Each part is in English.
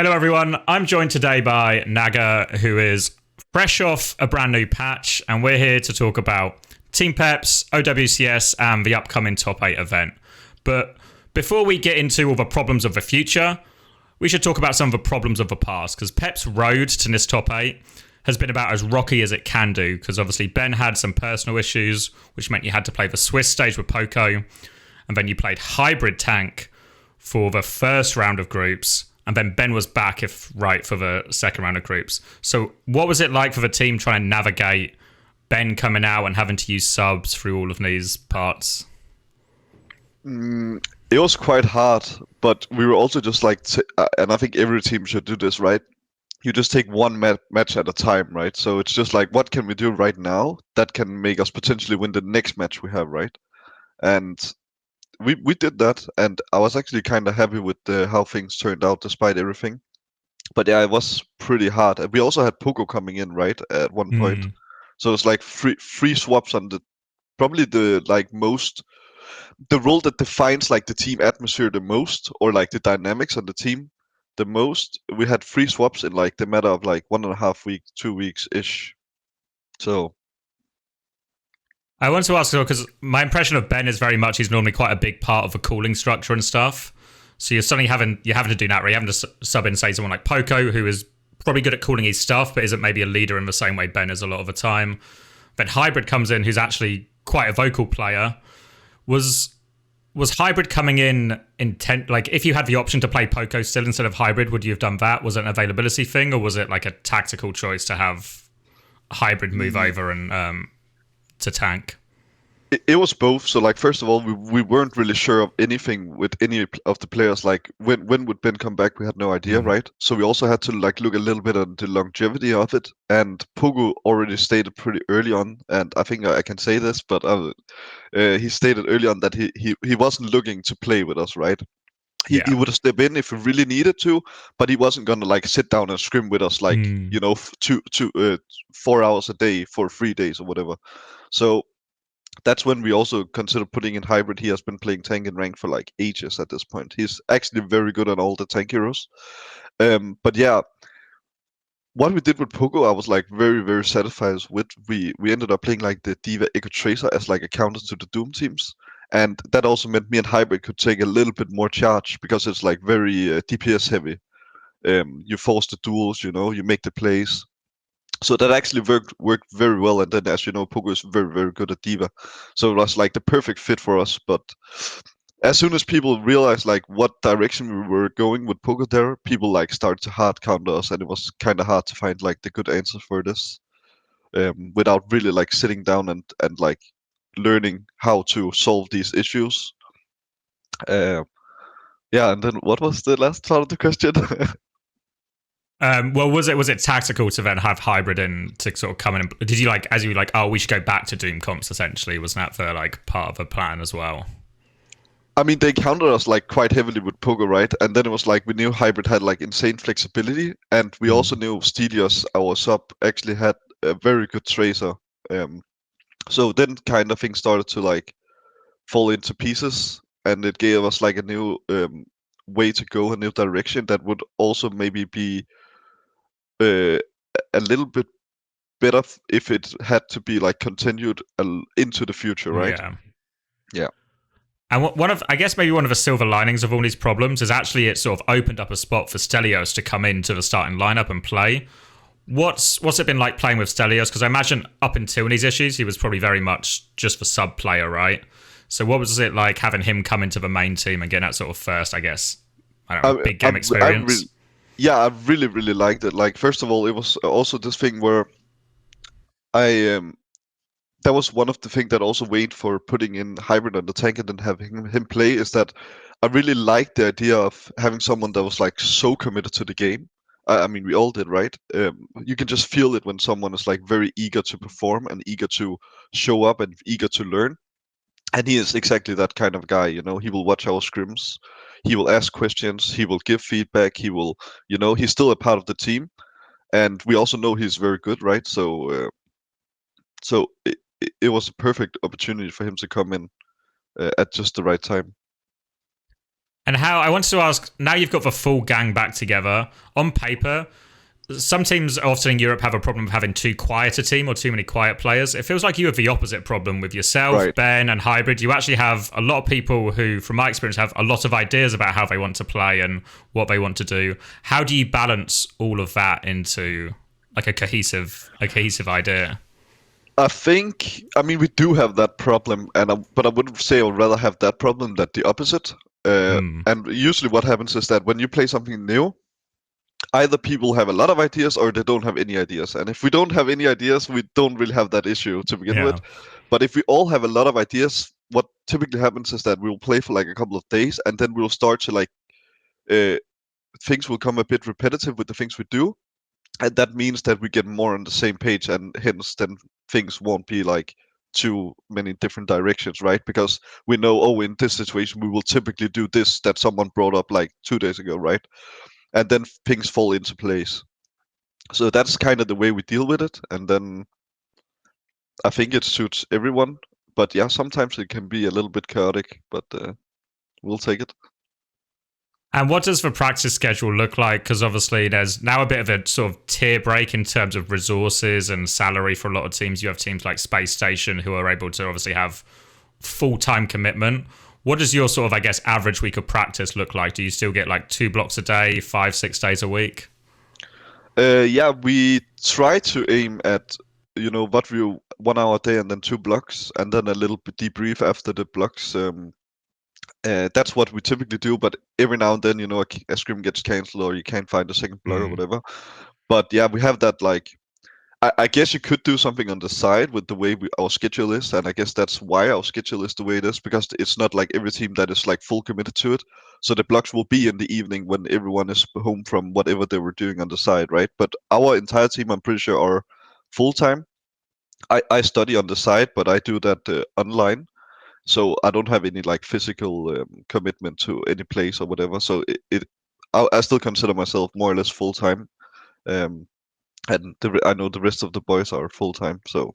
Hello, everyone. I'm joined today by Naga, who is fresh off a brand new patch, and we're here to talk about Team Peps, OWCS, and the upcoming Top 8 event. But before we get into all the problems of the future, we should talk about some of the problems of the past, because Pep's road to this Top 8 has been about as rocky as it can do, because obviously Ben had some personal issues, which meant you had to play the Swiss stage with Poco, and then you played hybrid tank for the first round of groups, and then Ben was back, if right, for the second round of groups. So what was it like for the team trying to navigate Ben coming out and having to use subs through all of these parts? It was quite hard, but we were also just like, and I think every team should do this, right? You just take one match at a time, right? So it's just like, what can we do right now that can make us potentially win the next match we have, right? And we did that, and I was actually kind of happy with how things turned out despite everything. But yeah, it was pretty hard. And we also had Poco coming in, right, at one point. So it's like free swaps on the probably the like most the role that defines like the team atmosphere the most, or like the dynamics on the team the most. We had free swaps in like the matter of like 1.5 weeks, 2 weeks ish. So I want to ask, because my impression of Ben is very much he's normally quite a big part of the cooling structure and stuff. So you're suddenly having to do that, right? You're having to sub in, say, someone like Poco, who is probably good at cooling his stuff, but isn't maybe a leader in the same way Ben is a lot of the time. Then Hybrid comes in, who's actually quite a vocal player. Was Hybrid coming in intent? Like, if you had the option to play Poco still instead of Hybrid, would you have done that? Was it an availability thing, or was it like a tactical choice to have Hybrid move over and to tank? it was both. So like first of all, we weren't really sure of anything with any of the players. Like when would Ben come back? We had no idea, right? So we also had to like look a little bit at the longevity of it. And Pogo already stated pretty early on, and I think I can say this, but he stated early on that he wasn't looking to play with us, right? He Yeah. would have stepped in if he really needed to, but he wasn't gonna like sit down and scrim with us like Mm. 4 hours a day for 3 days or whatever. So that's when we also consider putting in hybrid. He has been playing tank and rank for like ages at this point. He's actually very good on all the tank heroes. But yeah, what we did with Pogo, I was like very satisfied with. We ended up playing like the Diva Echo Tracer as like a counter to the Doom teams. And that also meant me and Hybrid could take a little bit more charge because it's like very DPS heavy. You force the duels, you make the plays. So that actually worked very well. And then, as you know, Pogo is very good at Diva, so it was like the perfect fit for us. But as soon as people realized like what direction we were going with Pogo there, people like started to hard counter us, and it was kind of hard to find like the good answer for this without really like sitting down and like learning how to solve these issues. Uh, yeah, and then what was the last part of the question? Well, was it tactical to then have Hybrid in to sort of come in? Did you like, as you were like, oh, we should go back to Doom comps? Essentially, was that the like part of the plan as well? I mean, they countered us like quite heavily with Pogo, right? And then it was like we knew Hybrid had like insane flexibility, and we also knew Stellios, our sub, actually had a very good tracer. Um, so then kind of things started to like fall into pieces, and it gave us like a new way to go, a new direction that would also maybe be uh, a little bit better if it had to be like continued into the future, right? Yeah. Yeah. And one of, I guess, maybe one of the silver linings of all these problems is actually it sort of opened up a spot for Stellios to come into the starting lineup and play. What's it been like playing with Stellios? Because I imagine up until these issues, he was probably very much just the sub player, right? So what was it like having him come into the main team and getting that sort of first, I guess, I don't know, big game I experience? really, yeah, I really liked it. Like, first of all, it was also this thing where I that was one of the things that also weighed for putting in hybrid on the tank and then having him play, is that I really liked the idea of having someone that was like so committed to the game. I mean, we all did, right? You can just feel it when someone is like very eager to perform and eager to show up and eager to learn. And he is exactly that kind of guy. He will watch our scrims, he will ask questions, he will give feedback, he will, he's still a part of the team, and we also know he's very good, right? So it was a perfect opportunity for him to come in at just the right time. And how I wanted to ask, now you've got the full gang back together on paper. Some teams often in Europe have a problem of having too quiet a team or too many quiet players. It feels like you have the opposite problem with yourself, Right. Ben, and Hybrid. You actually have a lot of people who, from my experience, have a lot of ideas about how they want to play and what they want to do. How do you balance all of that into like a cohesive idea? I mean, we do have that problem, but I wouldn't say I would rather have that problem than the opposite. Hmm. And usually, what happens is that when you play something new, either people have a lot of ideas or they don't have any ideas. And if we don't have any ideas, we don't really have that issue to begin with. Yeah. But if we all have a lot of ideas, what typically happens is that we will play for like a couple of days, and then we'll start to like uh, things will come a bit repetitive with the things we do, and that means that we get more on the same page, and hence then things won't be like too many different directions, right? Because we know, oh, in this situation we will typically do this that someone brought up like 2 days ago, right? And then things fall into place. So that's kind of the way we deal with it, and then I think it suits everyone. But yeah, sometimes it can be a little bit chaotic, but we'll take it. And what does the practice schedule look like? Because obviously there's now a bit of a sort of tier break in terms of resources and salary for a lot of teams. You have teams like Space Station who are able to obviously have full-time commitment. What does your sort of, I guess, average week of practice look like? Do you still get like 2 blocks a day, 5, 6 days a week? Yeah, we try to aim at what we 1 hour a day and then 2 blocks, and then a little bit debrief after the blocks. That's what we typically do, but every now and then, a scrim gets cancelled or you can't find a second block or Mm. whatever. But yeah, we have that like I guess you could do something on the side with the way our schedule is, and I guess that's why our schedule is the way it is, because it's not like every team that is like full committed to it. So the blocks will be in the evening when everyone is home from whatever they were doing on the side, right? But our entire team, I'm pretty sure, are full time. I study on the side, but I do that online, so I don't have any like physical commitment to any place or whatever. So I still consider myself more or less full time. Um, and I know the rest of the boys are full time. So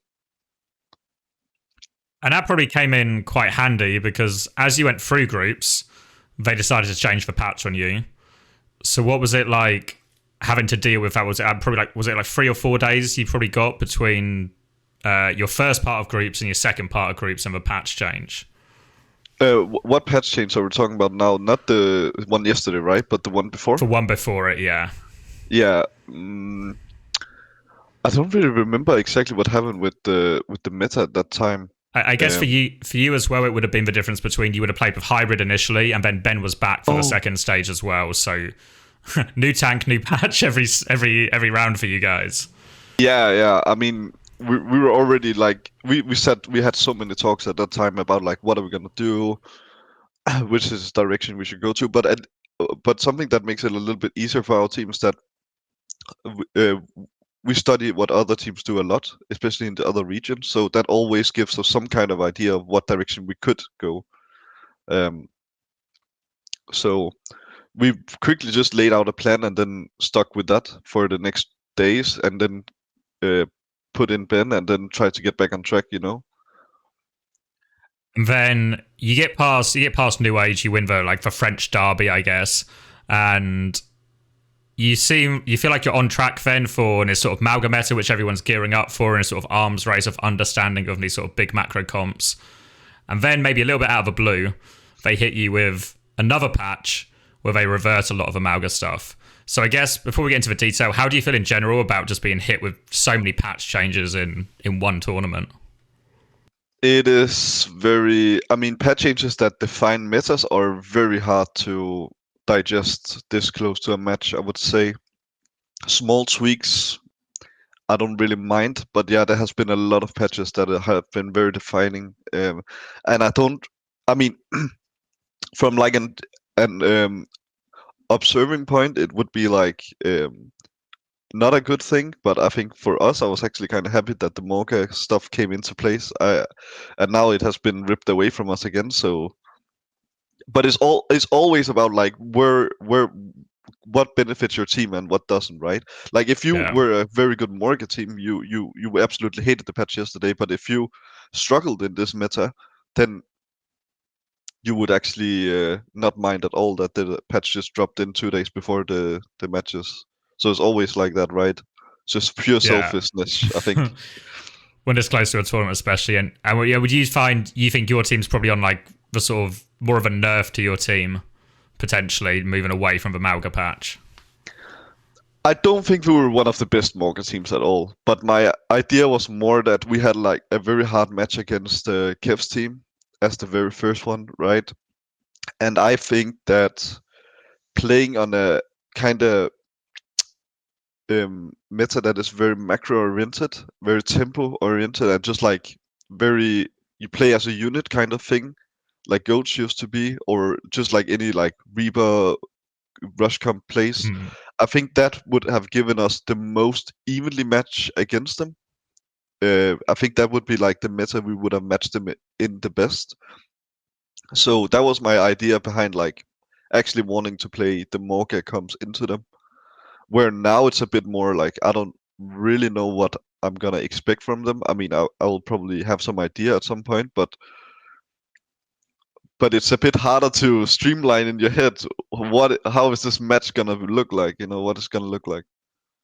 And that probably came in quite handy because as you went through groups, they decided to change the patch on you. So what was it like having to deal with that? Was it probably like, was it like 3 or 4 days you probably got between your first part of groups and your second part of groups and the patch change? what patch change are we talking about now? Not the one yesterday, right? But the one before? For one before it, yeah. Yeah. I don't really remember exactly what happened with the meta at that time. I guess Um, for you as well, it would have been the difference between you would have played with Hybrid initially, and then Ben was back for the oh, second stage as well. So new tank, new patch every round for you guys. yeah, yeah. I mean, we were already like we said we had so many talks at that time about like what are we gonna do, which is the direction we should go to. But something that makes it a little bit easier for our team is that uh, we study what other teams do a lot, especially in the other regions. So that always gives us some kind of idea of what direction we could go. Um, so we quickly just laid out a plan and then stuck with that for the next days, and then uh, put in Ben and then try to get back on track. And then you get past New Age, you win the French derby, I guess, and you feel like you're on track then for this sort of Malga meta, which everyone's gearing up for, in a sort of arms race of understanding of these sort of big macro comps. And then maybe a little bit out of the blue, they hit you with another patch where they revert a lot of Amalga stuff. So I guess before we get into the detail, how do you feel in general about just being hit with so many patch changes in one tournament? It is very, I mean, patch changes that define metas are very hard to digest this close to a match, I would say. Small tweaks, I don't really mind, but yeah, there has been a lot of patches that have been very defining. And I mean, from like an observing point, it would be like not a good thing. But I think for us, I was actually kind of happy that the Morga stuff came into place. And now it has been ripped away from us again. So, but it's always about like where what benefits your team and what doesn't, right? Like if you Yeah. were a very good Morga team, you absolutely hated the patch yesterday. But if you struggled in this meta, then you would actually not mind at all that the patch just dropped in 2 days before the matches. So it's always like that, right? Just pure Yeah. selfishness, I think. When it's close to a tournament, especially, and yeah, would you think your team's probably on like the sort of more of a nerf to your team, potentially moving away from the Malga patch? I don't think we were one of the best Morgan teams at all, but my idea was more that we had like a very hard match against the Kev's team as the very first one, right? And I think that playing on a kind of meta that is very macro oriented, very tempo oriented, and just like very you play as a unit kind of thing, like Goats used to be, or just like any like Reaper rush comp plays. Hmm. I think that would have given us the most evenly match against them. I think that would be like the meta we would have matched them in the best. So that was my idea behind like actually wanting to play the Morga comes into them. Where now it's a bit more like I don't really know what I'm gonna expect from them. I mean, I'll probably have some idea at some point, but it's a bit harder to streamline in your head. How is this match gonna look like? You know, what it's gonna look like.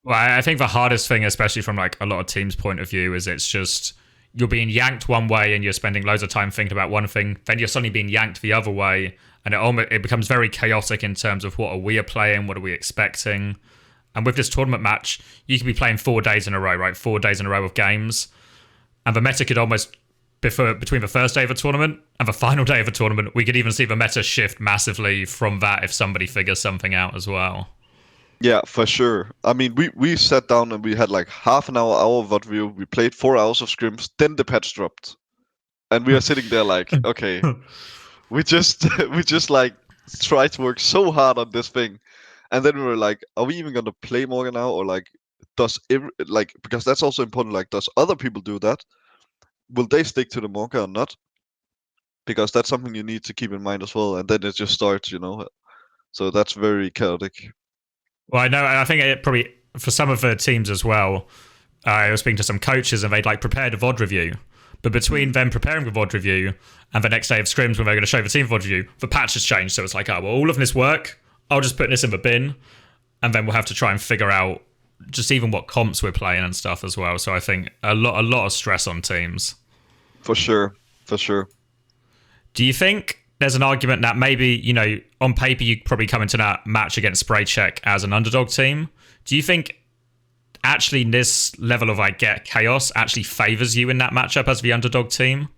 Well, I think the hardest thing, especially from like a lot of teams' point of view, is it's just you're being yanked one way and you're spending loads of time thinking about one thing, then you're suddenly being yanked the other way, and it becomes very chaotic in terms of what are we playing, what are we expecting. And with this tournament match, you could be playing 4 days in a row, right? 4 days in a row of games. And the meta could almost, between the first day of a tournament and the final day of a tournament, we could even see the meta shift massively from that if somebody figures something out as well. Yeah, for sure. I mean, we sat down and we had like half an hour of review. We played 4 hours of scrims, then the patch dropped, and we are sitting there like, okay, we just we just like tried to work so hard on this thing, and then we were like, are we even gonna play Morgan now, or like, because that's also important. Like, does other people do that? Will they stick to the Morgan or not? Because that's something you need to keep in mind as well. And then it just starts, you know. So that's very chaotic. Well, I know, and I think it probably, for some of the teams as well, I was speaking to some coaches and they'd like prepared a VOD review. But between them preparing the VOD review and the next day of scrims when they're going to show the team VOD review, the patch has changed. So it's like, oh, well, all of this work, I'll just put this in the bin. And then we'll have to try and figure out just even what comps we're playing and stuff as well. So I think a lot of stress on teams. For sure. For sure. Do you think there's an argument that maybe, you know, on paper you probably come into that match against Spray Check as an underdog team? Do you think actually this level of like chaos actually favors you in that matchup as the underdog team?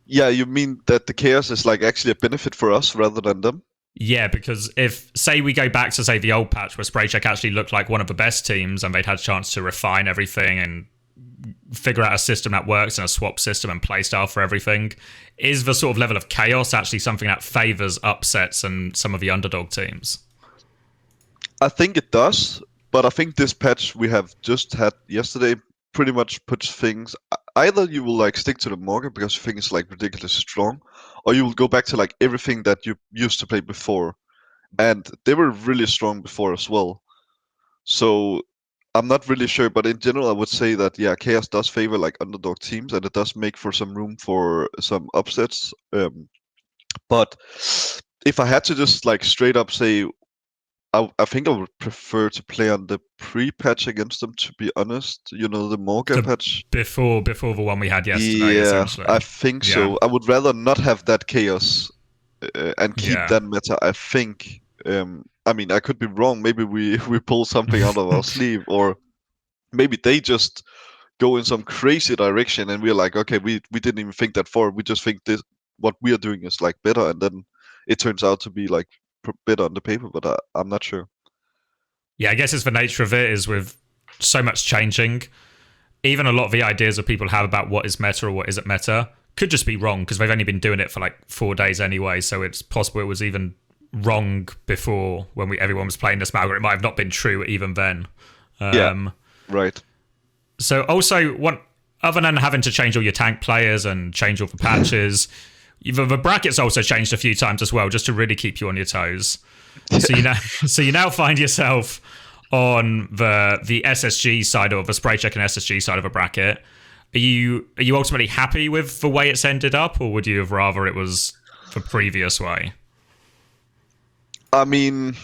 Yeah, you mean that the chaos is like actually a benefit for us rather than them? Yeah, because if, say, we go back to, say, the old patch where Spray Check actually looked like one of the best teams and they'd had a chance to refine everything and figure out a system that works and a swap system and playstyle for everything, is the sort of level of chaos actually something that favors upsets and some of the underdog teams? I think it does, but I think this patch we have just had yesterday pretty much puts things. Either you will like stick to the Morgan because you think it's like ridiculously strong, or you will go back to like everything that you used to play before, and they were really strong before as well. So I'm not really sure, but in general, I would say that yeah, chaos does favor like underdog teams, and it does make for some room for some upsets. But if I had to just like straight up say, I think I would prefer to play on the pre-patch against them. To be honest, you know, the Morga patch before the one we had yesterday. Yeah, essentially. I think so. I would rather not have that chaos and keep that meta. I think. I mean, I could be wrong. Maybe we pull something out of our sleeve, or maybe they just go in some crazy direction, and we're like, okay, we didn't even think that far. We just think this what we are doing is like better, and then it turns out to be like better on the paper. But I'm not sure. Yeah, I guess it's the nature of it is with so much changing. Even a lot of the ideas that people have about what is meta or what isn't meta could just be wrong because they've only been doing it for like 4 days anyway. So it's possible it was even wrong before when everyone was playing this Malga. It might have not been true even then. Yeah, right. So also, other than having to change all your tank players and change all the patches, the brackets also changed a few times as well, just to really keep you on your toes. So you now find yourself on the SSG side or the Spray Check and SSG side of a bracket. Are you ultimately happy with the way it's ended up, or would you have rather it was the previous way? I mean,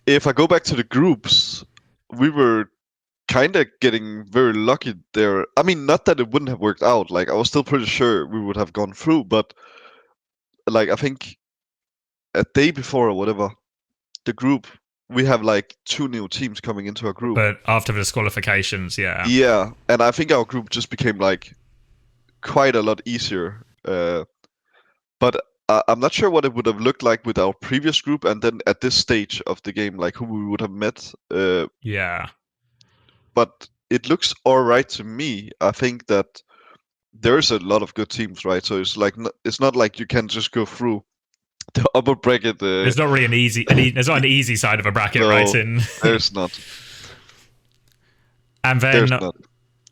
if I go back to the groups, we were kind of getting very lucky there. I mean, not that it wouldn't have worked out. Like, I was still pretty sure we would have gone through, but like, I think a day before or whatever, the group, we have like two new teams coming into our group. But after the disqualifications, yeah. Yeah, and I think our group just became like quite a lot easier. But I'm not sure what it would have looked like with our previous group, and then at this stage of the game, like who we would have met. Yeah. But it looks all right to me. I think that there's a lot of good teams, right? So it's like it's not like you can just go through the upper bracket. There's not really there's not an easy side of a bracket, No, right? In there's not. and There's then not.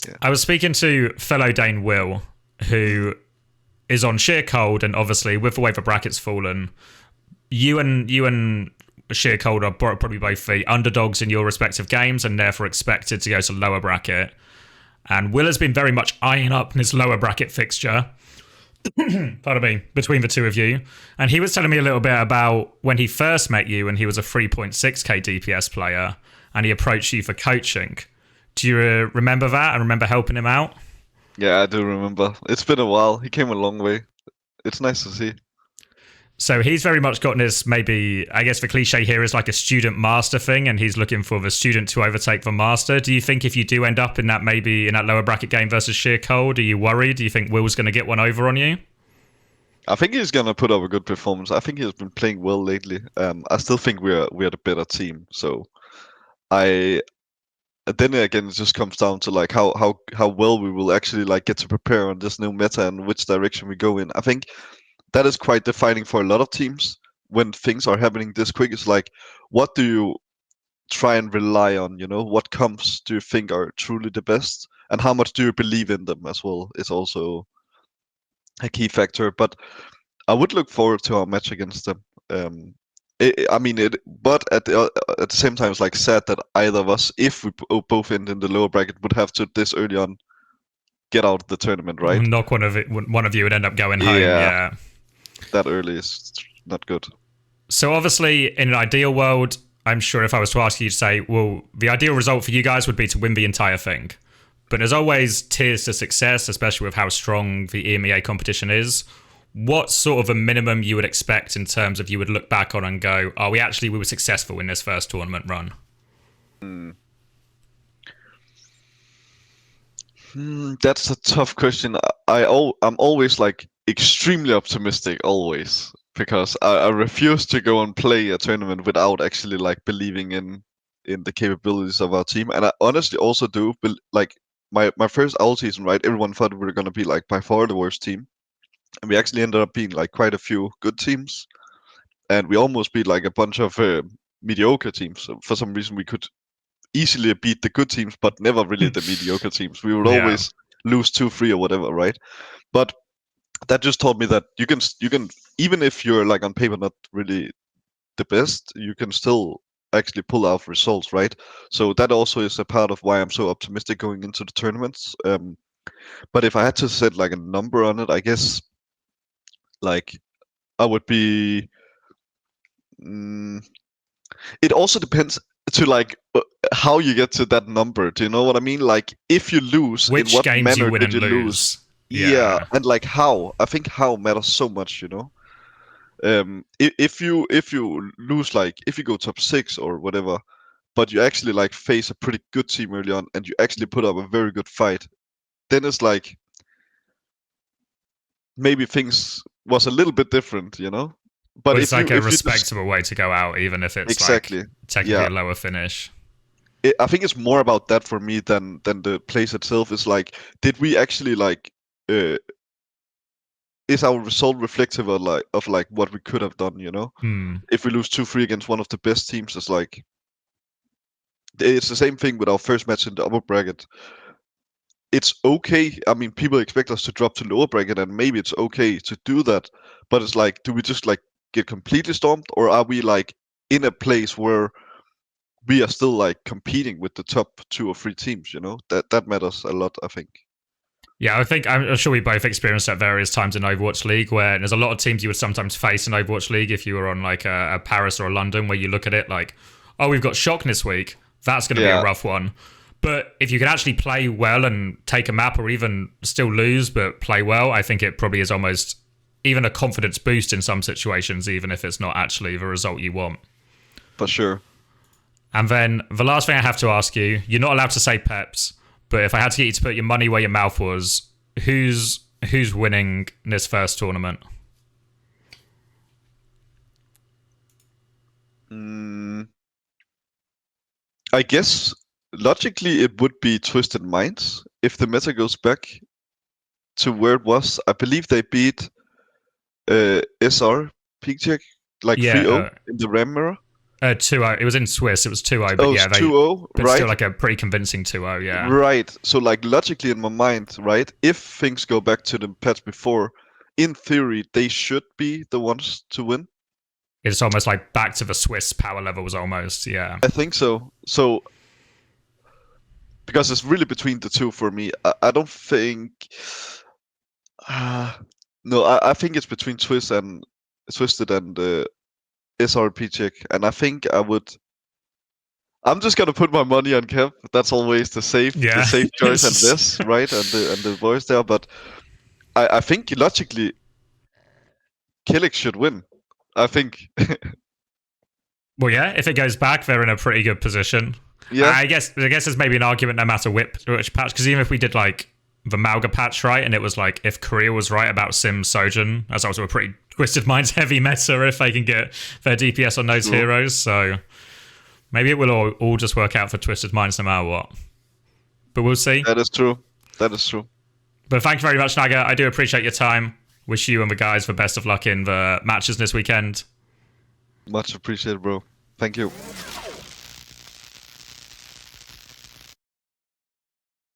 Yeah. I was speaking to fellow Dane Will, who is on sheer cold, and obviously with the way the bracket's fallen, you and sheer cold are probably both the underdogs in your respective games, and therefore expected to go to lower bracket. And Will has been very much eyeing up his lower bracket fixture. Pardon me, between the two of you. And he was telling me a little bit about when he first met you and he was a 3.6k DPS player and he approached you for coaching. Do you remember that and remember helping him out? Yeah, I do remember. It's been a while. He came a long way. It's nice to see. So he's very much gotten his, maybe, I guess the cliche here is like a student master thing, and he's looking for the student to overtake the master. Do you think if you do end up in that, maybe in that lower bracket game versus sheer cold, are you worried? Do you think Will's going to get one over on you? I think he's gonna put up a good performance. I think he's been playing well lately. I still think we're the better team. So I then again it just comes down to like how well we will actually like get to prepare on this new meta and which direction we go in. I think that is quite defining for a lot of teams when things are happening this quick. It's like, what do you try and rely on? You know, what comps do you think are truly the best, and how much do you believe in them as well? Is also a key factor. But I would look forward to our match against them. I mean, but at the same time, it's like sad that either of us, if we both end in the lower bracket, would have to this early on get out of the tournament, right? Knock one of you would end up going home. Yeah. That early is not good. So obviously, in an ideal world, I'm sure if I was to ask you to say, well, the ideal result for you guys would be to win the entire thing. But there's always tiers to success, especially with how strong the EMEA competition is. What sort of a minimum you would expect in terms of you would look back on and go, oh, we were successful in this first tournament run? That's a tough question. I'm always like extremely optimistic always because I refuse to go and play a tournament without actually like believing in the capabilities of our team. And I honestly also do like my first owl season, right? Everyone thought we were gonna be like by far the worst team, and we actually ended up being like quite a few good teams, and we almost beat like a bunch of mediocre teams. So for some reason, we could easily beat the good teams, but never really the mediocre teams. We would always lose 2-3 or whatever, right? But that just taught me that you can even if you're like on paper not really the best, you can still actually pull out results, right? So that also is a part of why I'm so optimistic going into the tournaments. But if I had to set like a number on it, I guess like I would be. It also depends to like how you get to that number. Do you know what I mean? Like if you lose, Which in what games you manner win did and you lose? lose? Yeah, and like how? I think how matters so much. You know, if you lose, like if you go top 6 or whatever, but you actually like face a pretty good team early on, and you actually put up a very good fight, then it's like maybe things was a little bit different. You know, but Well, it's like a if you just respectable way to go out, even if it's like exactly technically yeah. a lower finish. I think it's more about that for me than the place itself. Is like, did we actually like? Is our result reflective of like what we could have done? You know, if we lose 2-3 against one of the best teams, it's the same thing with our first match in the upper bracket. It's okay. I mean, people expect us to drop to lower bracket, and maybe it's okay to do that. But it's like, do we just like get completely stomped, or are we like in a place where we are still like competing with the top 2 or 3 teams? You know, that matters a lot, I think. Yeah, I'm sure we both experienced at various times in Overwatch League where there's a lot of teams you would sometimes face in Overwatch League if you were on like a Paris or a London, where you look at it like, oh, we've got Shock this week. That's going to be a rough one. But if you can actually play well and take a map, or even still lose but play well, I think it probably is almost even a confidence boost in some situations, even if it's not actually the result you want. For sure. And then the last thing I have to ask you, you're not allowed to say Peps, but if I had to get you to put your money where your mouth was, who's winning this first tournament? I guess logically it would be Twisted Minds if the meta goes back to where it was. I believe they beat SR Peak Check like 3-0 in the RAM mirror. 2-0. It was in Swiss. It was 2-0. But yeah, 2-0, but right? Still like a pretty convincing 2-0. Yeah. Right. So like logically in my mind, right? If things go back to the patch before, in theory they should be the ones to win. It's almost like back to the Swiss power levels, almost. Yeah. I think so. So because it's really between the two for me. I don't think. No, I think it's between Twisted and SRP check, and I think I'm just gonna put my money on Kev. That's always the safe choice, and this right, and the boys there. But I think logically, Killix should win. I think. Well, yeah. If it goes back, they're in a pretty good position. Yeah. I guess there's maybe an argument no matter which patch, because even if we did like the Naga patch right, and it was like if Korea was right about Sim Sojin, that's also a pretty Twisted Minds heavy meta if they can get their DPS on those heroes. So maybe it will all just work out for Twisted Minds no matter what. But we'll see. That is true. That is true. But thank you very much, Naga. I do appreciate your time. Wish you and the guys the best of luck in the matches this weekend. Much appreciated, bro. Thank you.